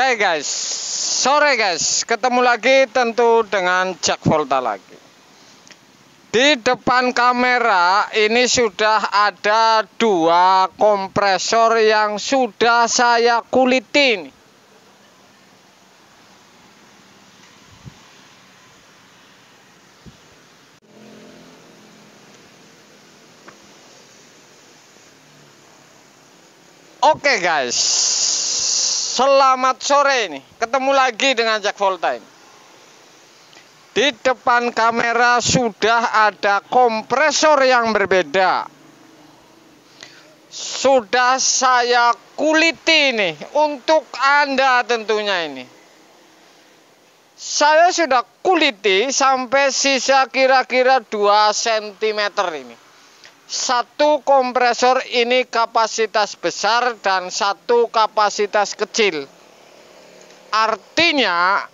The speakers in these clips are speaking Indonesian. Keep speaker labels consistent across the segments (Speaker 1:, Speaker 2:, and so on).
Speaker 1: Oke guys, sore guys, ketemu lagi tentu dengan Jack Volta lagi. Di depan kamera ini sudah ada dua kompresor yang sudah saya kuliti. Oke guys, selamat sore ini. Ketemu lagi dengan Jack Volta ini. Di depan kamera sudah ada kompresor yang berbeda. Sudah saya kuliti nih untuk Anda tentunya ini. Saya sudah kuliti sampai sisa kira-kira 2 cm ini. Satu kompresor ini kapasitas besar dan satu kapasitas kecil. Artinya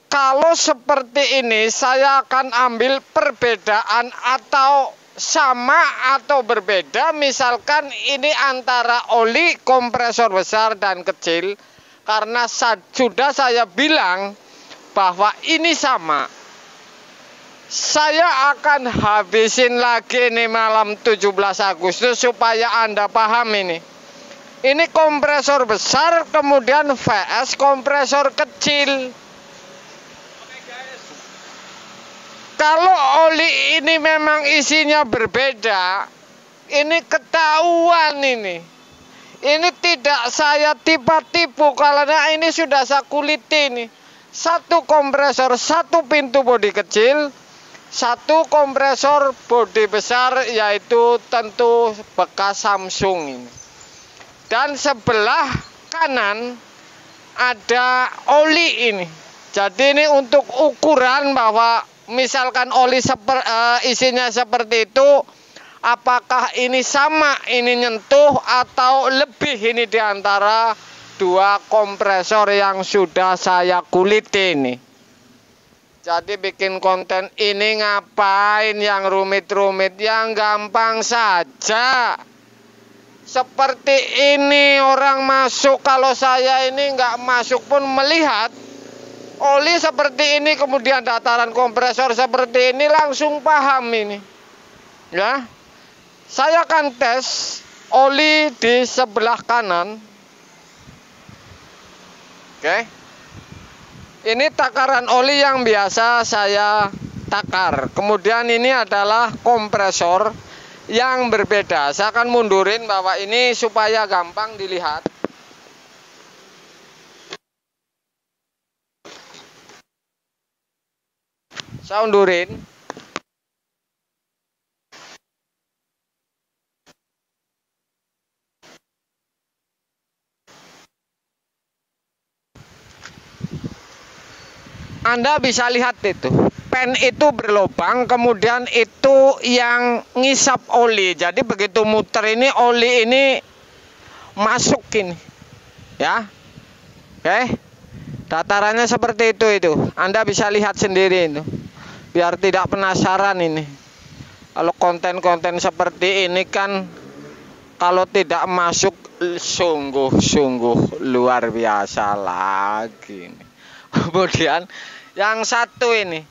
Speaker 1: kalau seperti ini saya akan ambil perbedaan atau sama atau berbeda. Misalkan ini antara oli kompresor besar dan kecil. Karena sudah saya bilang bahwa ini sama. Saya akan habisin lagi nih malam 17 Agustus supaya Anda paham ini. Ini kompresor besar kemudian VS kompresor kecil. Kalau oli ini memang isinya berbeda, ini ketahuan ini. Ini tidak saya tipu-tipu karena ini sudah saya kuliti nih. Satu kompresor, satu pintu bodi kecil. Satu kompresor bodi besar yaitu tentu bekas Samsung ini. Dan sebelah kanan ada oli ini. Jadi ini untuk ukuran bahwa misalkan oli isinya seperti itu, apakah ini sama ini nyentuh atau lebih ini diantara dua kompresor yang sudah saya kuliti ini. Jadi bikin konten ini ngapain yang rumit-rumit, yang gampang saja. Seperti ini orang masuk, kalau saya ini nggak masuk pun melihat oli seperti ini, kemudian dataran kompresor seperti ini langsung paham ini. Ya, saya akan tes oli di sebelah kanan. Oke. Ini takaran oli yang biasa saya takar. Kemudian ini adalah kompresor yang berbeda. Saya akan mundurin bahwa ini supaya gampang dilihat. Saya undurin. Anda bisa lihat itu, pen itu berlubang, kemudian itu yang ngisap oli. Jadi begitu muter ini, oli ini masuk ini, ya. Oke, datarannya seperti itu. Anda bisa lihat sendiri itu, biar tidak penasaran ini. Kalau konten-konten seperti ini kan, kalau tidak masuk sungguh-sungguh luar biasa lagi. Kemudian yang satu ini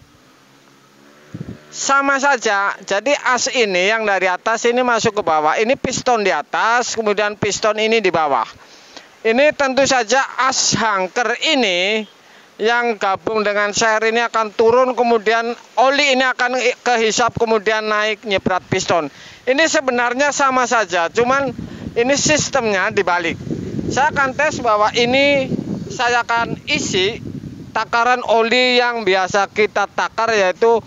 Speaker 1: sama saja. Jadi as ini yang dari atas ini masuk ke bawah. Ini piston di atas, kemudian piston ini di bawah. Ini tentu saja as hangker ini yang gabung dengan share ini akan turun, kemudian oli ini akan kehisap, kemudian naik nyebrat piston. Ini sebenarnya sama saja, cuman ini sistemnya dibalik. Saya akan tes bahwa ini saya akan isi takaran oli yang biasa kita takar, yaitu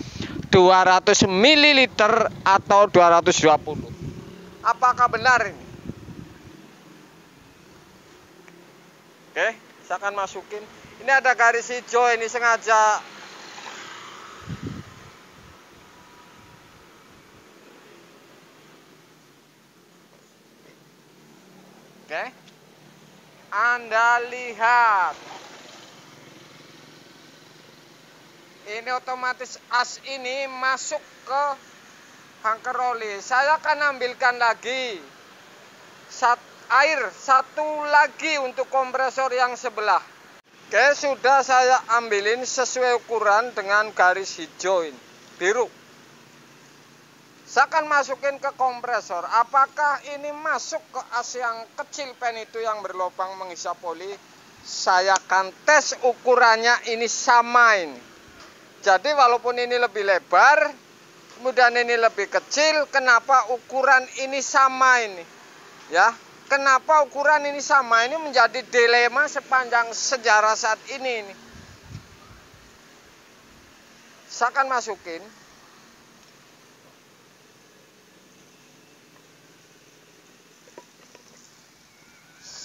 Speaker 1: 200 ml atau 220. Apakah benar ini? Oke, saya akan masukin. Ini ada garis hijau, ini sengaja. Oke, Anda lihat. Ini otomatis as ini masuk ke hangker oli. Saya akan ambilkan lagi air satu lagi untuk kompresor yang sebelah. Oke, sudah saya ambilin sesuai ukuran dengan garis hijau ini, biru. Saya akan masukin ke kompresor. Apakah ini masuk ke as yang kecil pen itu yang berlubang menghisap oli? Saya akan tes ukurannya ini sama ini. Jadi walaupun ini lebih lebar, kemudian ini lebih kecil, kenapa ukuran ini sama ini? Ya, kenapa ukuran ini sama? Ini menjadi dilema sepanjang sejarah saat ini. Saya akan masukin.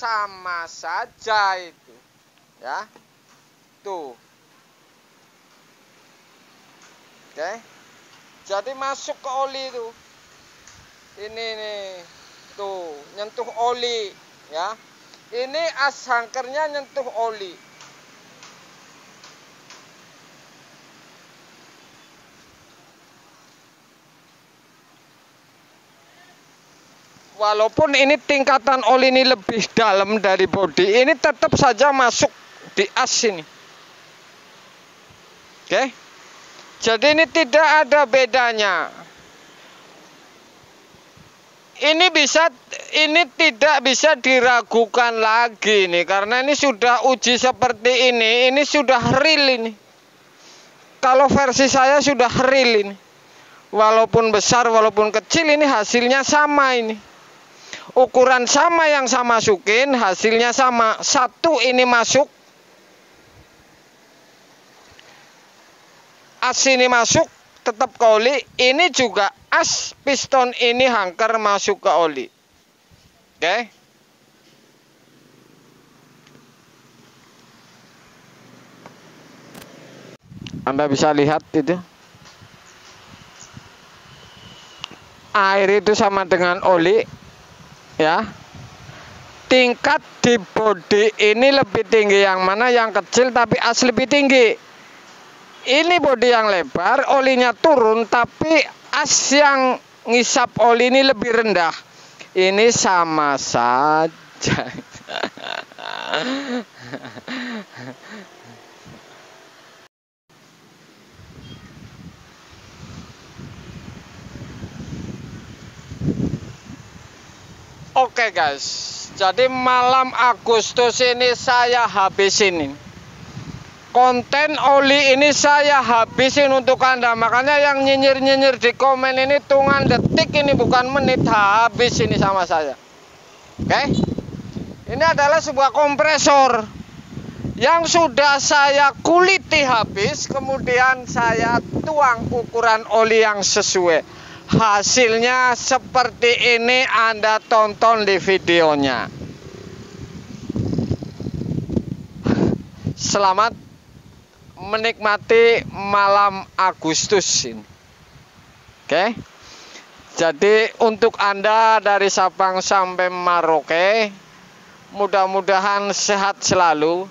Speaker 1: Sama saja itu, ya, tuh, oke, jadi masuk ke oli itu, ini nih, tuh, nyentuh oli, ya, ini as hangkernya nyentuh oli. Walaupun ini tingkatan oli ini lebih dalam dari bodi, ini tetap saja masuk di as ini. Oke. Jadi ini tidak ada bedanya. Ini tidak bisa diragukan lagi nih, karena ini sudah uji seperti ini sudah real ini. Kalau versi saya sudah real ini. Walaupun besar, walaupun kecil, ini hasilnya sama ini. Ukuran sama yang saya masukin, hasilnya sama. Satu ini masuk, as ini masuk, tetap ke oli. Ini juga as piston ini hangker masuk ke oli. Oke. Anda bisa lihat itu. Air itu sama dengan oli. Ya, tingkat di bodi ini lebih tinggi yang mana? Yang kecil tapi as lebih tinggi. Ini bodi yang lebar, olinya turun, tapi as yang ngisap oli ini lebih rendah. Ini sama saja. Oke guys, jadi malam Agustus ini saya habisin ini. Konten oli ini saya habisin untuk Anda. Makanya yang nyinyir-nyinyir di komen ini hitungan detik ini, bukan menit, habis ini sama saya. Oke. Ini adalah sebuah kompresor yang sudah saya kuliti habis, kemudian saya tuang ukuran oli yang sesuai. Hasilnya seperti ini, Anda tonton di videonya. Selamat menikmati malam Agustus ini. Oke. Jadi untuk Anda dari Sabang sampai Merauke, mudah-mudahan sehat selalu.